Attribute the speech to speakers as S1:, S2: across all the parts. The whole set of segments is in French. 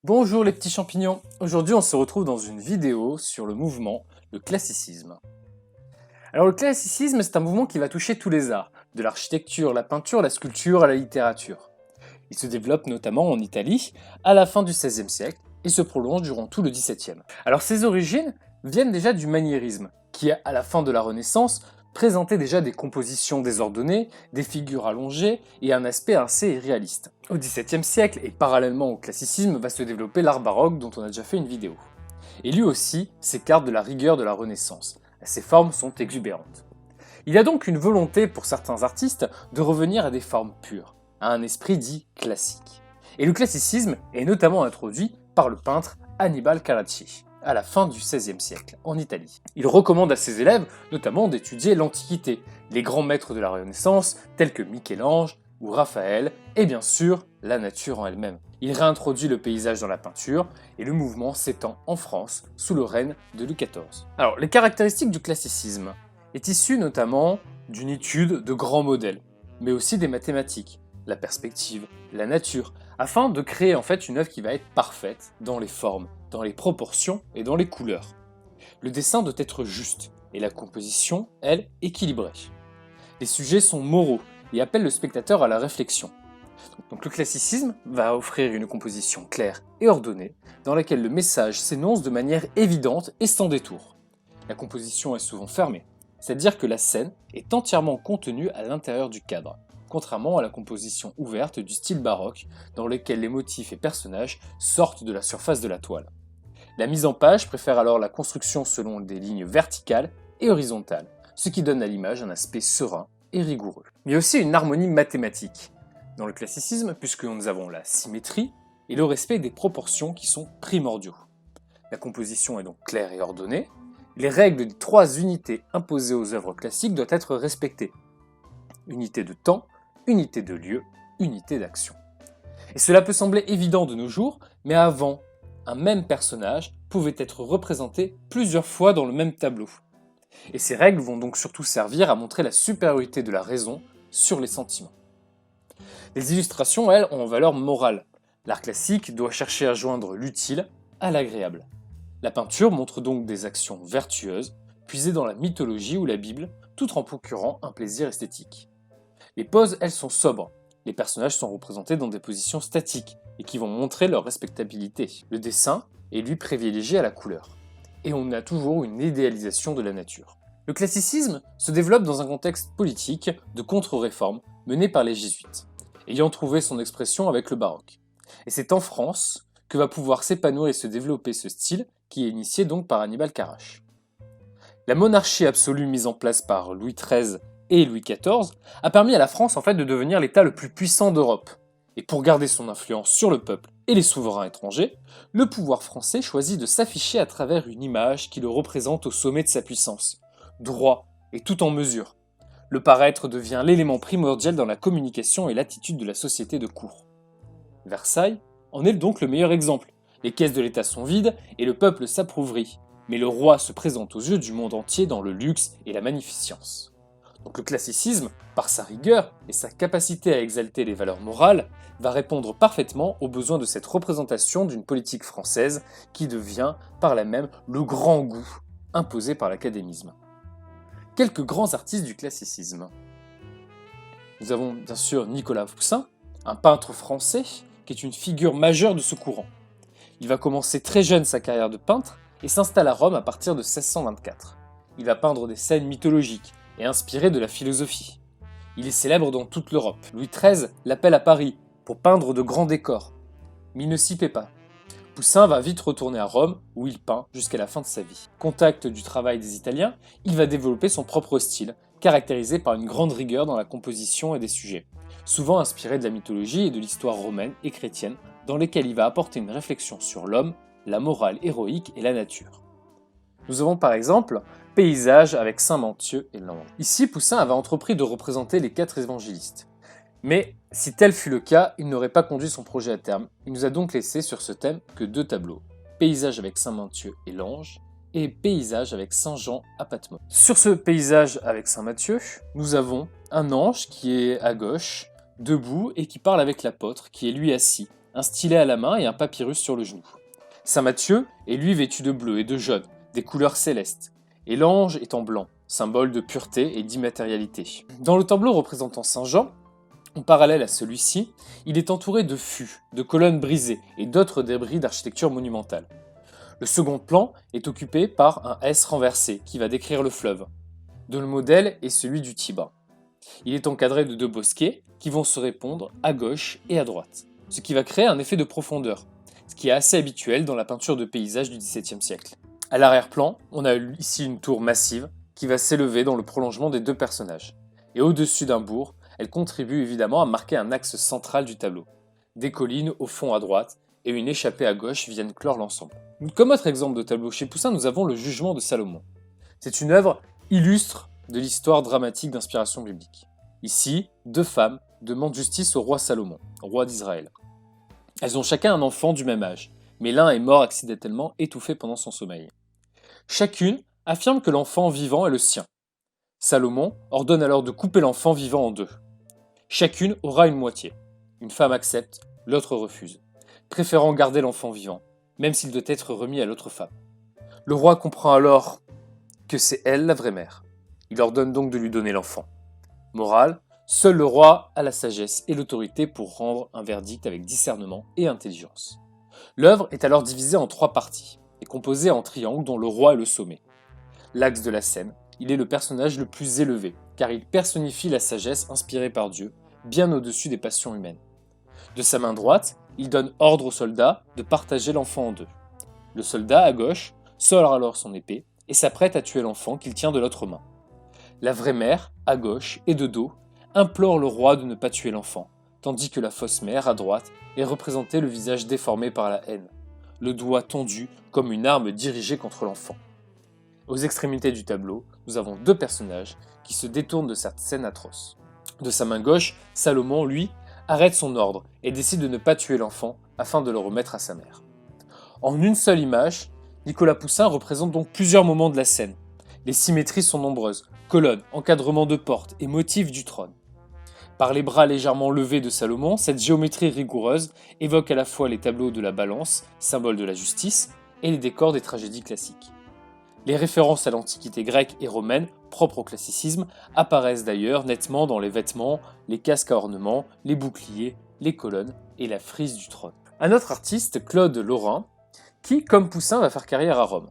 S1: Bonjour les petits champignons, aujourd'hui on se retrouve dans une vidéo sur le mouvement, le classicisme. Alors le classicisme c'est un mouvement qui va toucher tous les arts, de l'architecture, la peinture, la sculpture à la littérature. Il se développe notamment en Italie à la fin du XVIe siècle et se prolonge durant tout le XVIIe. Alors ses origines viennent déjà du maniérisme, qui à la fin de la Renaissance présentait déjà des compositions désordonnées, des figures allongées et un aspect assez irréaliste. Au XVIIe siècle, et parallèlement au classicisme, va se développer l'art baroque dont on a déjà fait une vidéo. Et lui aussi s'écarte de la rigueur de la Renaissance. Ses formes sont exubérantes. Il y a donc une volonté pour certains artistes de revenir à des formes pures, à un esprit dit classique. Et le classicisme est notamment introduit par le peintre Annibale Carracci, à la fin du XVIe siècle, en Italie. Il recommande à ses élèves notamment d'étudier l'Antiquité, les grands maîtres de la Renaissance tels que Michel-Ange ou Raphaël, et bien sûr la nature en elle-même. Il réintroduit le paysage dans la peinture, et le mouvement s'étend en France sous le règne de Louis XIV. Alors, les caractéristiques du classicisme est issu notamment d'une étude de grands modèles, mais aussi des mathématiques, la perspective, la nature, afin de créer en fait une œuvre qui va être parfaite dans les formes, dans les proportions et dans les couleurs. Le dessin doit être juste, et la composition, elle, équilibrée. Les sujets sont moraux et appellent le spectateur à la réflexion. Donc le classicisme va offrir une composition claire et ordonnée, dans laquelle le message s'énonce de manière évidente et sans détour. La composition est souvent fermée, c'est-à-dire que la scène est entièrement contenue à l'intérieur du cadre, contrairement à la composition ouverte du style baroque, dans lequel les motifs et personnages sortent de la surface de la toile. La mise en page préfère alors la construction selon des lignes verticales et horizontales, ce qui donne à l'image un aspect serein et rigoureux. Mais il y a aussi une harmonie mathématique dans le classicisme, puisque nous avons la symétrie et le respect des proportions qui sont primordiaux. La composition est donc claire et ordonnée. Les règles des 3 unités imposées aux œuvres classiques doivent être respectées. Unité de temps, unité de lieu, unité d'action. Et cela peut sembler évident de nos jours, mais avant, un même personnage pouvait être représenté plusieurs fois dans le même tableau. Et ces règles vont donc surtout servir à montrer la supériorité de la raison sur les sentiments. Les illustrations, elles, ont valeur morale. L'art classique doit chercher à joindre l'utile à l'agréable. La peinture montre donc des actions vertueuses, puisées dans la mythologie ou la Bible, tout en procurant un plaisir esthétique. Les poses, elles, sont sobres. Les personnages sont représentés dans des positions statiques et qui vont montrer leur respectabilité. Le dessin est lui privilégié à la couleur. Et on a toujours une idéalisation de la nature. Le classicisme se développe dans un contexte politique de contre-réforme mené par les jésuites, ayant trouvé son expression avec le baroque. Et c'est en France que va pouvoir s'épanouir et se développer ce style qui est initié donc par Annibale Carracci. La monarchie absolue mise en place par Louis XIII et Louis XIV a permis à la France en fait de devenir l'État le plus puissant d'Europe. Et pour garder son influence sur le peuple et les souverains étrangers, le pouvoir français choisit de s'afficher à travers une image qui le représente au sommet de sa puissance, droit et tout en mesure. Le paraître devient l'élément primordial dans la communication et l'attitude de la société de cour. Versailles en est donc le meilleur exemple. Les caisses de l'État sont vides et le peuple s'appauvrit, mais le roi se présente aux yeux du monde entier dans le luxe et la magnificence. Donc le classicisme, par sa rigueur et sa capacité à exalter les valeurs morales, va répondre parfaitement aux besoins de cette représentation d'une politique française qui devient par là même le grand goût imposé par l'académisme. Quelques grands artistes du classicisme. Nous avons bien sûr Nicolas Poussin, un peintre français qui est une figure majeure de ce courant. Il va commencer très jeune sa carrière de peintre et s'installe à Rome à partir de 1624. Il va peindre des scènes mythologiques et inspirées de la philosophie. Il est célèbre dans toute l'Europe. Louis XIII l'appelle à Paris pour peindre de grands décors. Mais il ne s'y plaît pas. Poussin va vite retourner à Rome où il peint jusqu'à la fin de sa vie. Contact du travail des Italiens, il va développer son propre style, caractérisé par une grande rigueur dans la composition et des sujets, souvent inspiré de la mythologie et de l'histoire romaine et chrétienne, dans lesquels il va apporter une réflexion sur l'homme, la morale héroïque et la nature. Nous avons par exemple Paysage avec Saint Mathieu et l'Ange. Ici, Poussin avait entrepris de représenter les 4 évangélistes. Mais si tel fut le cas, il n'aurait pas conduit son projet à terme. Il nous a donc laissé sur ce thème que 2 tableaux, Paysage avec Saint Mathieu et l'Ange, et Paysage avec Saint Jean à Patmos. Sur ce paysage avec Saint Mathieu, nous avons un ange qui est à gauche, debout et qui parle avec l'apôtre qui est lui assis, un stylet à la main et un papyrus sur le genou. Saint Matthieu est lui vêtu de bleu et de jaune, des couleurs célestes, et l'ange est en blanc, symbole de pureté et d'immatérialité. Dans le tableau représentant Saint Jean, en parallèle à celui-ci, il est entouré de fûts, de colonnes brisées et d'autres débris d'architecture monumentale. Le second plan est occupé par un S renversé qui va décrire le fleuve, dont le modèle est celui du Tibre. Il est encadré de deux bosquets qui vont se répondre à gauche et à droite, ce qui va créer un effet de profondeur, ce qui est assez habituel dans la peinture de paysage du XVIIe siècle. À l'arrière-plan, on a ici une tour massive qui va s'élever dans le prolongement des deux personnages. Et au-dessus d'un bourg, elle contribue évidemment à marquer un axe central du tableau. Des collines au fond à droite et une échappée à gauche viennent clore l'ensemble. Comme autre exemple de tableau chez Poussin, nous avons le Jugement de Salomon. C'est une œuvre illustre de l'histoire dramatique d'inspiration biblique. Ici, deux femmes demandent justice au roi Salomon, roi d'Israël. Elles ont chacun un enfant du même âge, mais l'un est mort accidentellement étouffé pendant son sommeil. Chacune affirme que l'enfant vivant est le sien. Salomon ordonne alors de couper l'enfant vivant en deux. Chacune aura une moitié. Une femme accepte, l'autre refuse, préférant garder l'enfant vivant, même s'il doit être remis à l'autre femme. Le roi comprend alors que c'est elle la vraie mère. Il ordonne donc de lui donner l'enfant. Morale, seul le roi a la sagesse et l'autorité pour rendre un verdict avec discernement et intelligence. L'œuvre est alors divisée en trois parties et composée en triangles dont le roi est le sommet. L'axe de la scène, il est le personnage le plus élevé, car il personnifie la sagesse inspirée par Dieu, bien au-dessus des passions humaines. De sa main droite, il donne ordre au soldat de partager l'enfant en deux. Le soldat, à gauche, sort alors son épée et s'apprête à tuer l'enfant qu'il tient de l'autre main. La vraie mère, à gauche et de dos, implore le roi de ne pas tuer l'enfant, tandis que la fausse mère, à droite, est représentée le visage déformé par la haine, le doigt tendu comme une arme dirigée contre l'enfant. Aux extrémités du tableau, nous avons deux personnages qui se détournent de cette scène atroce. De sa main gauche, Salomon, lui, arrête son ordre et décide de ne pas tuer l'enfant afin de le remettre à sa mère. En une seule image, Nicolas Poussin représente donc plusieurs moments de la scène. Les symétries sont nombreuses, colonnes, encadrement de portes et motifs du trône. Par les bras légèrement levés de Salomon, cette géométrie rigoureuse évoque à la fois les tableaux de la balance, symbole de la justice, et les décors des tragédies classiques. Les références à l'antiquité grecque et romaine, propres au classicisme, apparaissent d'ailleurs nettement dans les vêtements, les casques à ornements, les boucliers, les colonnes et la frise du trône. Un autre artiste, Claude Lorrain, qui, comme Poussin, va faire carrière à Rome.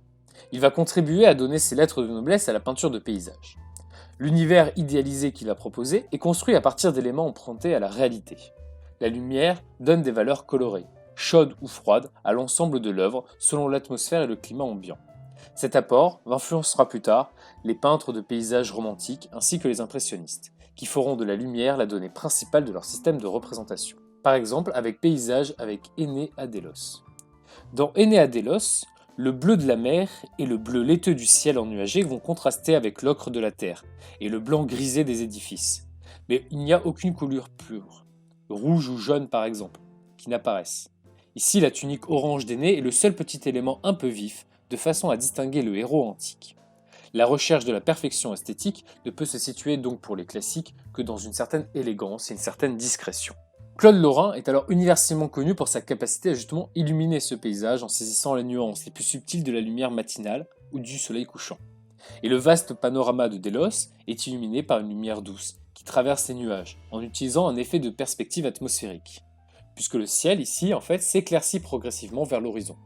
S1: Il va contribuer à donner ses lettres de noblesse à la peinture de paysage. L'univers idéalisé qu'il va proposer est construit à partir d'éléments empruntés à la réalité. La lumière donne des valeurs colorées, chaudes ou froides, à l'ensemble de l'œuvre selon l'atmosphère et le climat ambiant. Cet apport influencera plus tard les peintres de paysages romantiques ainsi que les impressionnistes, qui feront de la lumière la donnée principale de leur système de représentation. Par exemple avec Paysage avec Énée Adélos. Dans Énée Adélos, le bleu de la mer et le bleu laiteux du ciel ennuagé vont contraster avec l'ocre de la terre et le blanc grisé des édifices. Mais il n'y a aucune couleur pure, rouge ou jaune par exemple, qui n'apparaissent. Ici, la tunique orange d'Énée est le seul petit élément un peu vif, de façon à distinguer le héros antique. La recherche de la perfection esthétique ne peut se situer donc pour les classiques que dans une certaine élégance et une certaine discrétion. Claude Lorrain est alors universellement connu pour sa capacité à justement illuminer ce paysage en saisissant les nuances les plus subtiles de la lumière matinale ou du soleil couchant. Et le vaste panorama de Délos est illuminé par une lumière douce qui traverse les nuages en utilisant un effet de perspective atmosphérique, puisque le ciel ici en fait s'éclaircit progressivement vers l'horizon.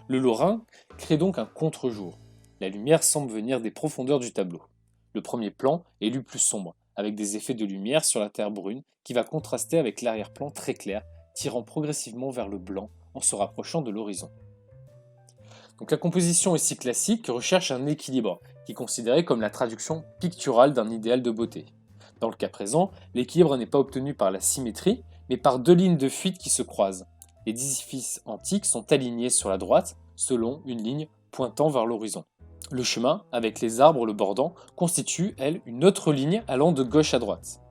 S1: Le Lorrain crée donc un contre-jour. La lumière semble venir des profondeurs du tableau. Le premier plan est lui plus sombre, avec des effets de lumière sur la terre brune qui va contraster avec l'arrière-plan très clair, tirant progressivement vers le blanc en se rapprochant de l'horizon. Donc la composition ici classique recherche un équilibre, qui est considéré comme la traduction picturale d'un idéal de beauté. Dans le cas présent, l'équilibre n'est pas obtenu par la symétrie, mais par deux lignes de fuite qui se croisent. Les édifices antiques sont alignés sur la droite, selon une ligne pointant vers l'horizon. Le chemin, avec les arbres le bordant, constitue, elle, une autre ligne allant de gauche à droite.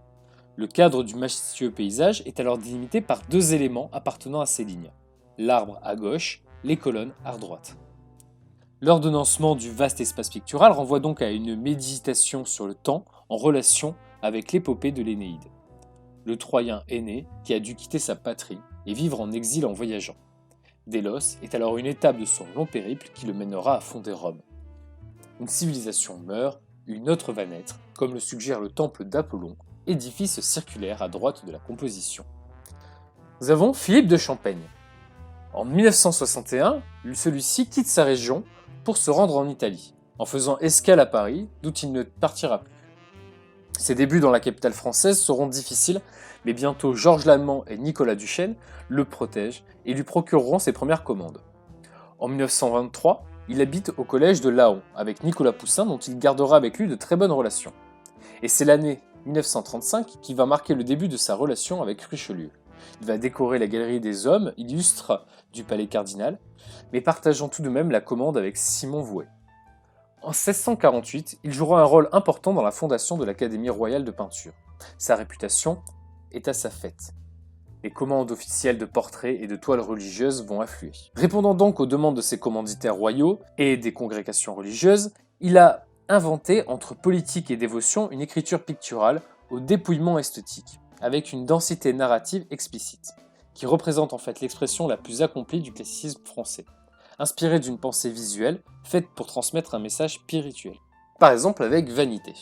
S1: Le cadre du majestueux paysage est alors délimité par deux éléments appartenant à ces lignes. L'arbre à gauche, les colonnes à droite. L'ordonnancement du vaste espace pictural renvoie donc à une méditation sur le temps en relation avec l'épopée de l'Énéide. Le Troyen aîné, qui a dû quitter sa patrie, et vivre en exil en voyageant. Délos est alors une étape de son long périple qui le mènera à fonder Rome. Une civilisation meurt, une autre va naître, comme le suggère le temple d'Apollon, édifice circulaire à droite de la composition. Nous avons Philippe de Champaigne. En 1961, celui-ci quitte sa région pour se rendre en Italie, en faisant escale à Paris, d'où il ne partira plus. Ses débuts dans la capitale française seront difficiles, mais bientôt Georges Lallemand et Nicolas Duchesne le protègent et lui procureront ses premières commandes. En 1923, il habite au collège de Laon avec Nicolas Poussin dont il gardera avec lui de très bonnes relations. Et c'est l'année 1935 qui va marquer le début de sa relation avec Richelieu. Il va décorer la galerie des hommes illustres du palais cardinal, mais partageant tout de même la commande avec Simon Vouet. En 1648, il jouera un rôle important dans la fondation de l'Académie royale de peinture. Sa réputation est à sa fête. Les commandes officielles de portraits et de toiles religieuses vont affluer. Répondant donc aux demandes de ses commanditaires royaux et des congrégations religieuses, il a inventé entre politique et dévotion une écriture picturale au dépouillement esthétique, avec une densité narrative explicite, qui représente en fait l'expression la plus accomplie du classicisme français, inspirée d'une pensée visuelle faite pour transmettre un message spirituel. Par exemple avec Vanité.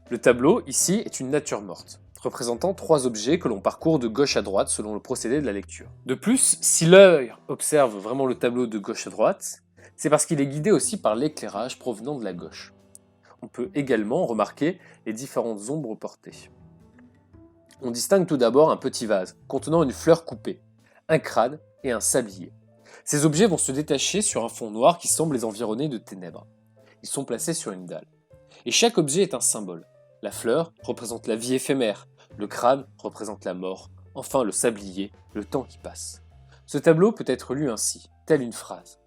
S1: Le tableau, ici, est une nature morte, représentant 3 objets que l'on parcourt de gauche à droite selon le procédé de la lecture. De plus, si l'œil observe vraiment le tableau de gauche à droite, c'est parce qu'il est guidé aussi par l'éclairage provenant de la gauche. On peut également remarquer les différentes ombres portées. On distingue tout d'abord un petit vase contenant une fleur coupée, un crâne et un sablier. Ces objets vont se détacher sur un fond noir qui semble les environner de ténèbres. Ils sont placés sur une dalle. Et chaque objet est un symbole. La fleur représente la vie éphémère, le crâne représente la mort, enfin le sablier, le temps qui passe. Ce tableau peut être lu ainsi, telle une phrase.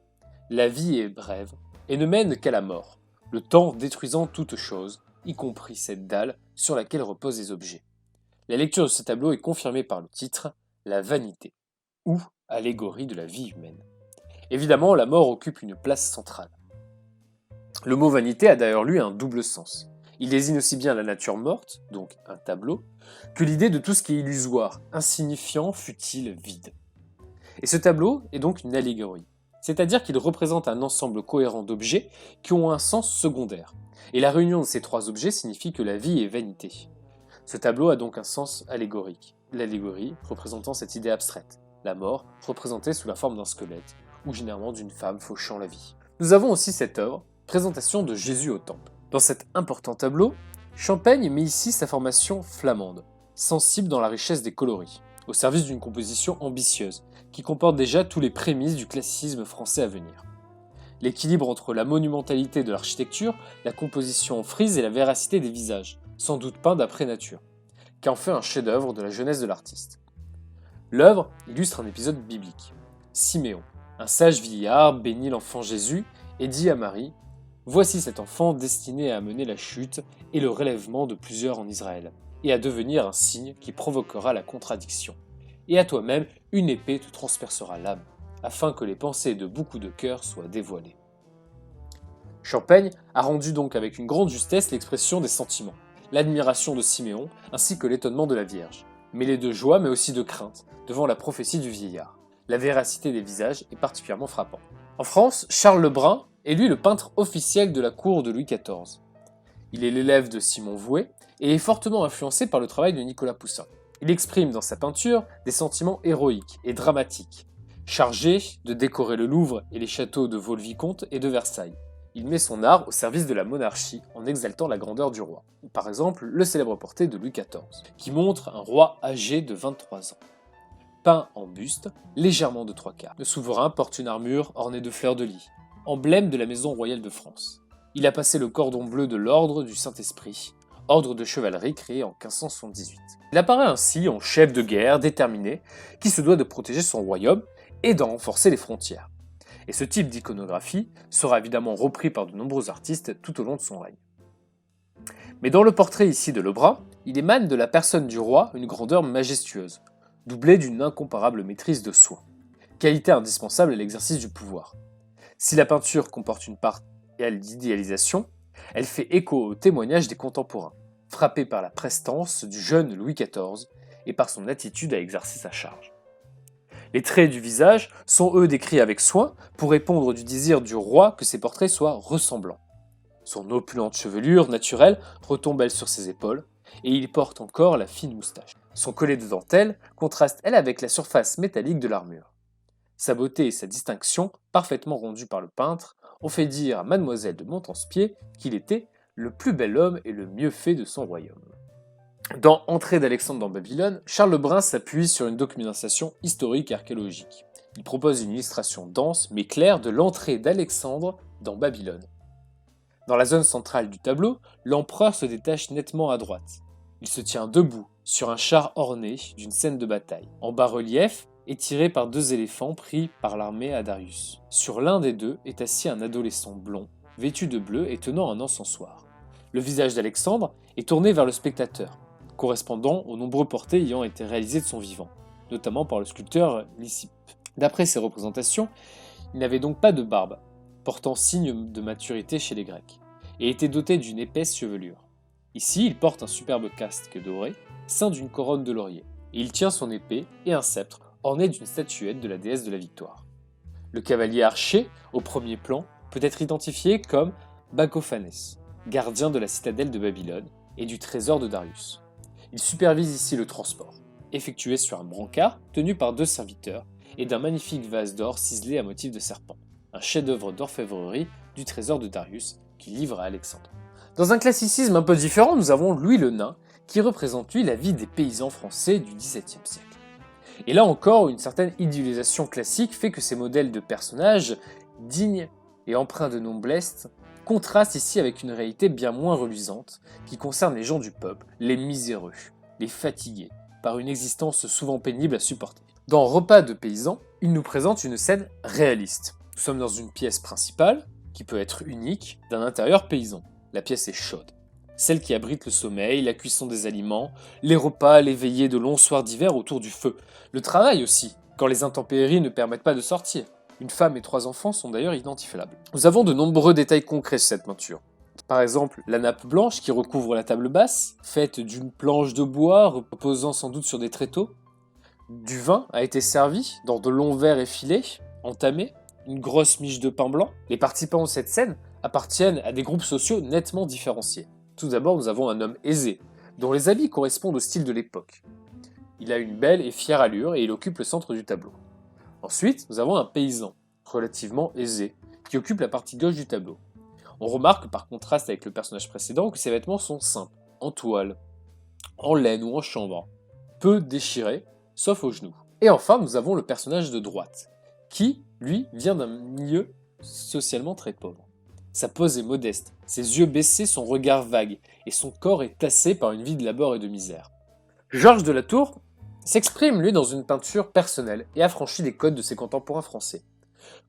S1: La vie est brève et ne mène qu'à la mort, le temps détruisant toute chose, y compris cette dalle sur laquelle reposent les objets. La lecture de ce tableau est confirmée par le titre « La vanité » ou « Allégorie de la vie humaine ». Évidemment, la mort occupe une place centrale. Le mot vanité a d'ailleurs lui un double sens. Il désigne aussi bien la nature morte, donc un tableau, que l'idée de tout ce qui est illusoire, insignifiant, futile, vide. Et ce tableau est donc une allégorie, c'est-à-dire qu'il représente un ensemble cohérent d'objets qui ont un sens secondaire. Et la réunion de ces 3 objets signifie que la vie est vanité. Ce tableau a donc un sens allégorique, l'allégorie représentant cette idée abstraite, la mort représentée sous la forme d'un squelette, ou généralement d'une femme fauchant la vie. Nous avons aussi cette œuvre, présentation de Jésus au temple. Dans cet important tableau, Champaigne met ici sa formation flamande, sensible dans la richesse des coloris, au service d'une composition ambitieuse, qui comporte déjà tous les prémices du classicisme français à venir. L'équilibre entre la monumentalité de l'architecture, la composition en frise et la véracité des visages, sans doute peint d'après nature, qui en fait un chef-d'œuvre de la jeunesse de l'artiste. L'œuvre illustre un épisode biblique. Siméon, un sage vieillard, bénit l'enfant Jésus et dit à Marie « Voici cet enfant destiné à amener la chute et le relèvement de plusieurs en Israël, et à devenir un signe qui provoquera la contradiction. Et à toi-même, une épée te transpercera l'âme, afin que les pensées de beaucoup de cœurs soient dévoilées. » Champaigne a rendu donc avec une grande justesse l'expression des sentiments, l'admiration de Siméon ainsi que l'étonnement de la Vierge, mêlés de joie mais aussi de crainte devant la prophétie du vieillard. La véracité des visages est particulièrement frappante. En France, Charles Lebrun est lui le peintre officiel de la cour de Louis XIV. Il est l'élève de Simon Vouet et est fortement influencé par le travail de Nicolas Poussin. Il exprime dans sa peinture des sentiments héroïques et dramatiques, chargé de décorer le Louvre et les châteaux de Vaux-le-Vicomte et de Versailles. Il met son art au service de la monarchie en exaltant la grandeur du roi. Par exemple, le célèbre portrait de Louis XIV, qui montre un roi âgé de 23 ans. Peint en buste, légèrement de 3/4. Le souverain porte une armure ornée de fleurs de lis, emblème de la maison royale de France. Il a passé le cordon bleu de l'ordre du Saint-Esprit, ordre de chevalerie créé en 1578. Il apparaît ainsi en chef de guerre déterminé, qui se doit de protéger son royaume et d'en renforcer les frontières. Et ce type d'iconographie sera évidemment repris par de nombreux artistes tout au long de son règne. Mais dans le portrait ici de Lebrun, il émane de la personne du roi une grandeur majestueuse, doublée d'une incomparable maîtrise de soi, qualité indispensable à l'exercice du pouvoir. Si la peinture comporte une part d'idéalisation, elle fait écho aux témoignages des contemporains, frappés par la prestance du jeune Louis XIV et par son attitude à exercer sa charge. Les traits du visage sont eux décrits avec soin pour répondre du désir du roi que ses portraits soient ressemblants. Son opulente chevelure naturelle retombe elle sur ses épaules, et il porte encore la fine moustache. Son collet de dentelle contraste elle avec la surface métallique de l'armure. Sa beauté et sa distinction, parfaitement rendues par le peintre, ont fait dire à Mademoiselle de Montpensier qu'il était le plus bel homme et le mieux fait de son royaume. Dans Entrée d'Alexandre dans Babylone, Charles Lebrun s'appuie sur une documentation historique et archéologique. Il propose une illustration dense mais claire de l'entrée d'Alexandre dans Babylone. Dans la zone centrale du tableau, l'empereur se détache nettement à droite. Il se tient debout, sur un char orné d'une scène de bataille, en bas-relief et tiré par deux éléphants pris par l'armée à Darius. Sur l'un des deux est assis un adolescent blond, vêtu de bleu et tenant un encensoir. Le visage d'Alexandre est tourné vers le spectateur, correspondant aux nombreux portraits ayant été réalisés de son vivant, notamment par le sculpteur Lysippe. D'après ces représentations, il n'avait donc pas de barbe, portant signe de maturité chez les Grecs, et était doté d'une épaisse chevelure. Ici, il porte un superbe casque doré, ceint d'une couronne de laurier, et il tient son épée et un sceptre orné d'une statuette de la déesse de la victoire. Le cavalier archer, au premier plan, peut être identifié comme Bakophanès, gardien de la citadelle de Babylone et du trésor de Darius. Il supervise ici le transport, effectué sur un brancard tenu par deux serviteurs et d'un magnifique vase d'or ciselé à motif de serpent, un chef-d'œuvre d'orfèvrerie du trésor de Darius qu'il livre à Alexandre. Dans un classicisme un peu différent, nous avons Louis le Nain, qui représente lui la vie des paysans français du XVIIe siècle. Et là encore, une certaine idéalisation classique fait que ces modèles de personnages, dignes et empreints de noblesse, contrastent ici avec une réalité bien moins reluisante, qui concerne les gens du peuple, les miséreux, les fatigués, par une existence souvent pénible à supporter. Dans Repas de paysans, il nous présente une scène réaliste. Nous sommes dans une pièce principale, qui peut être unique, d'un intérieur paysan. La pièce est chaude. Celle qui abrite le sommeil, la cuisson des aliments, les repas, les veillées de longs soirs d'hiver autour du feu. Le travail aussi, quand les intempéries ne permettent pas de sortir. Une femme et 3 enfants sont d'ailleurs identifiables. Nous avons de nombreux détails concrets sur cette peinture. Par exemple, la nappe blanche qui recouvre la table basse, faite d'une planche de bois reposant sans doute sur des tréteaux. Du vin a été servi dans de longs verres effilés, entamés, une grosse miche de pain blanc. Les participants de cette scène appartiennent à des groupes sociaux nettement différenciés. Tout d'abord, nous avons un homme aisé, dont les habits correspondent au style de l'époque. Il a une belle et fière allure et il occupe le centre du tableau. Ensuite, nous avons un paysan, relativement aisé, qui occupe la partie gauche du tableau. On remarque par contraste avec le personnage précédent que ses vêtements sont simples, en toile, en laine ou en chanvre, peu déchirés, sauf aux genoux. Et enfin, nous avons le personnage de droite, qui, lui, vient d'un milieu socialement très pauvre. Sa pose est modeste, ses yeux baissés, son regard vague, et son corps est tassé par une vie de labeur et de misère. Georges de la Tour s'exprime, lui, dans une peinture personnelle et affranchit des codes de ses contemporains français.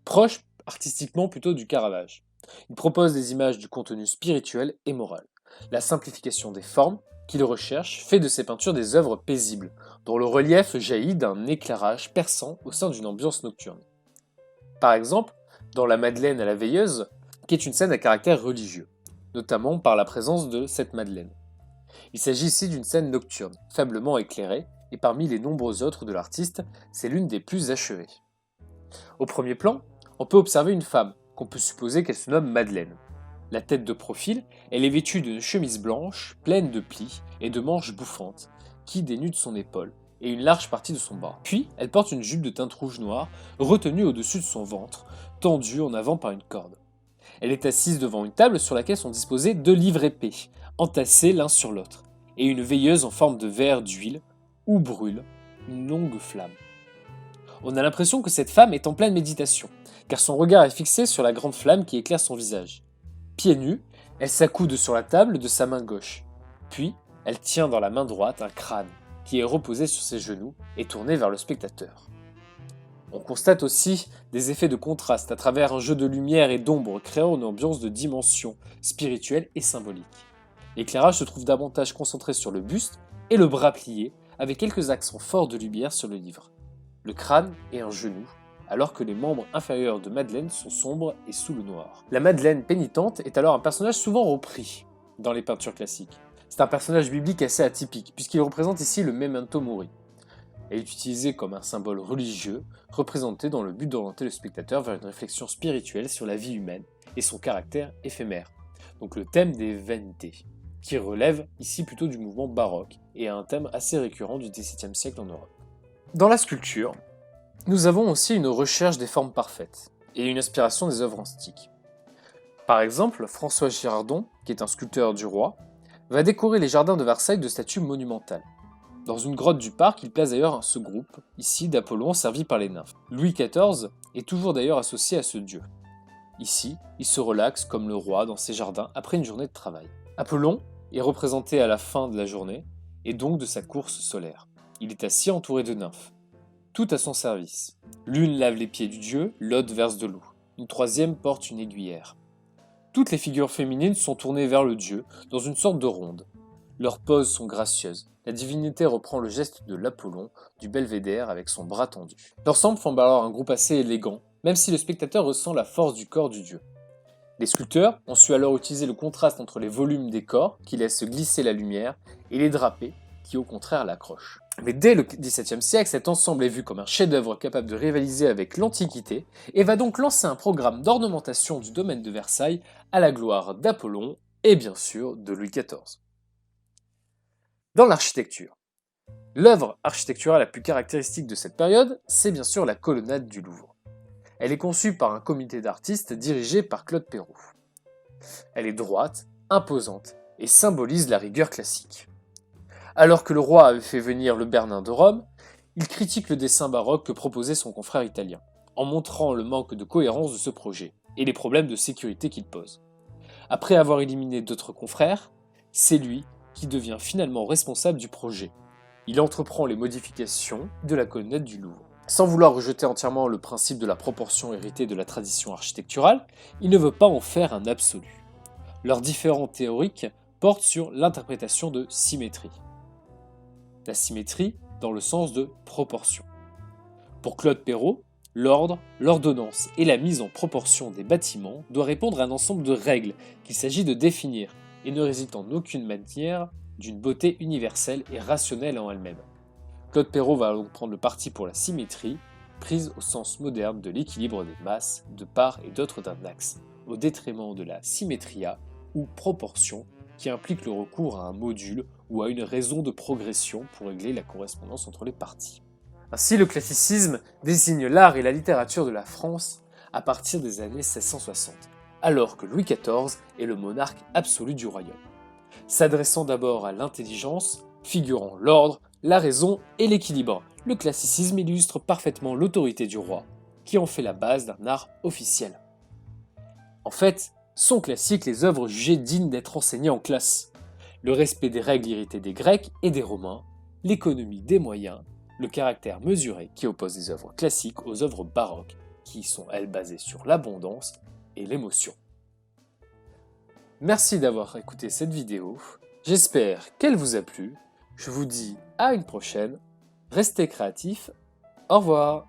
S1: Proche artistiquement plutôt du Caravage. Il propose des images du contenu spirituel et moral. La simplification des formes qu'il recherche fait de ses peintures des œuvres paisibles, dont le relief jaillit d'un éclairage perçant au sein d'une ambiance nocturne. Par exemple, dans La Madeleine à la Veilleuse, qui est une scène à caractère religieux, notamment par la présence de cette Madeleine. Il s'agit ici d'une scène nocturne, faiblement éclairée, et parmi les nombreux autres de l'artiste, c'est l'une des plus achevées. Au premier plan, on peut observer une femme, qu'on peut supposer qu'elle se nomme Madeleine. La tête de profil, elle est vêtue d'une chemise blanche, pleine de plis et de manches bouffantes, qui dénudent son épaule et une large partie de son bras. Puis, elle porte une jupe de teinte rouge noir, retenue au-dessus de son ventre, tendue en avant par une corde. Elle est assise devant une table sur laquelle sont disposés 2 livres épais, entassés l'un sur l'autre, et une veilleuse en forme de verre d'huile, où brûle une longue flamme. On a l'impression que cette femme est en pleine méditation, car son regard est fixé sur la grande flamme qui éclaire son visage. Pieds nus, elle s'accoude sur la table de sa main gauche, puis elle tient dans la main droite un crâne, qui est reposé sur ses genoux et tourné vers le spectateur. On constate aussi des effets de contraste à travers un jeu de lumière et d'ombre créant une ambiance de dimension spirituelle et symbolique. L'éclairage se trouve davantage concentré sur le buste et le bras plié, avec quelques accents forts de lumière sur le livre. Le crâne est un genou, alors que les membres inférieurs de Madeleine sont sombres et sous le noir. La Madeleine pénitente est alors un personnage souvent repris dans les peintures classiques. C'est un personnage biblique assez atypique, puisqu'il représente ici le memento mori. Elle est utilisée comme un symbole religieux, représenté dans le but d'orienter le spectateur vers une réflexion spirituelle sur la vie humaine et son caractère éphémère. Donc le thème des vanités, qui relève ici plutôt du mouvement baroque et est un thème assez récurrent du XVIIe siècle en Europe. Dans la sculpture, nous avons aussi une recherche des formes parfaites et une inspiration des œuvres antiques. Par exemple, François Girardon, qui est un sculpteur du roi, va décorer les jardins de Versailles de statues monumentales. Dans une grotte du parc, il place d'ailleurs ce groupe, ici d'Apollon servi par les nymphes. Louis XIV est toujours d'ailleurs associé à ce dieu. Ici, il se relaxe comme le roi dans ses jardins après une journée de travail. Apollon est représenté à la fin de la journée, et donc de sa course solaire. Il est assis entouré de nymphes, toutes à son service. L'une lave les pieds du dieu, l'autre verse de l'eau. Une troisième porte une aiguillère. Toutes les figures féminines sont tournées vers le dieu, dans une sorte de ronde. Leurs poses sont gracieuses. La divinité reprend le geste de l'Apollon, du belvédère avec son bras tendu. L'ensemble forme alors un groupe assez élégant, même si le spectateur ressent la force du corps du dieu. Les sculpteurs ont su alors utiliser le contraste entre les volumes des corps, qui laissent glisser la lumière, et les drapés, qui au contraire l'accrochent. Mais dès le XVIIe siècle, cet ensemble est vu comme un chef-d'œuvre capable de rivaliser avec l'Antiquité, et va donc lancer un programme d'ornementation du domaine de Versailles à la gloire d'Apollon et bien sûr de Louis XIV. Dans l'architecture, l'œuvre architecturale la plus caractéristique de cette période, c'est bien sûr la colonnade du Louvre. Elle est conçue par un comité d'artistes dirigé par Claude Perrault. Elle est droite, imposante et symbolise la rigueur classique. Alors que le roi avait fait venir le Bernin de Rome, il critique le dessin baroque que proposait son confrère italien, en montrant le manque de cohérence de ce projet et les problèmes de sécurité qu'il pose. Après avoir éliminé d'autres confrères, c'est lui qui devient finalement responsable du projet. Il entreprend les modifications de la colonnade du Louvre. Sans vouloir rejeter entièrement le principe de la proportion héritée de la tradition architecturale, il ne veut pas en faire un absolu. Leurs différents théoriques portent sur l'interprétation de symétrie. La symétrie dans le sens de proportion. Pour Claude Perrault, l'ordre, l'ordonnance et la mise en proportion des bâtiments doit répondre à un ensemble de règles qu'il s'agit de définir et ne réside en aucune manière d'une beauté universelle et rationnelle en elle-même. Claude Perrault va donc prendre le parti pour la symétrie, prise au sens moderne de l'équilibre des masses, de part et d'autre d'un axe, au détriment de la symétria ou proportion qui implique le recours à un module ou à une raison de progression pour régler la correspondance entre les parties. Ainsi, le classicisme désigne l'art et la littérature de la France à partir des années 1660, alors que Louis XIV est le monarque absolu du royaume. S'adressant d'abord à l'intelligence, figurant l'ordre, la raison et l'équilibre, le classicisme illustre parfaitement l'autorité du roi, qui en fait la base d'un art officiel. En fait, sont classiques les œuvres jugées dignes d'être enseignées en classe. Le respect des règles héritées des Grecs et des Romains, l'économie des moyens, le caractère mesuré qui oppose les œuvres classiques aux œuvres baroques, qui sont elles basées sur l'abondance et l'émotion. Merci d'avoir écouté cette vidéo, j'espère qu'elle vous a plu, je vous dis à une prochaine, restez créatifs, au revoir.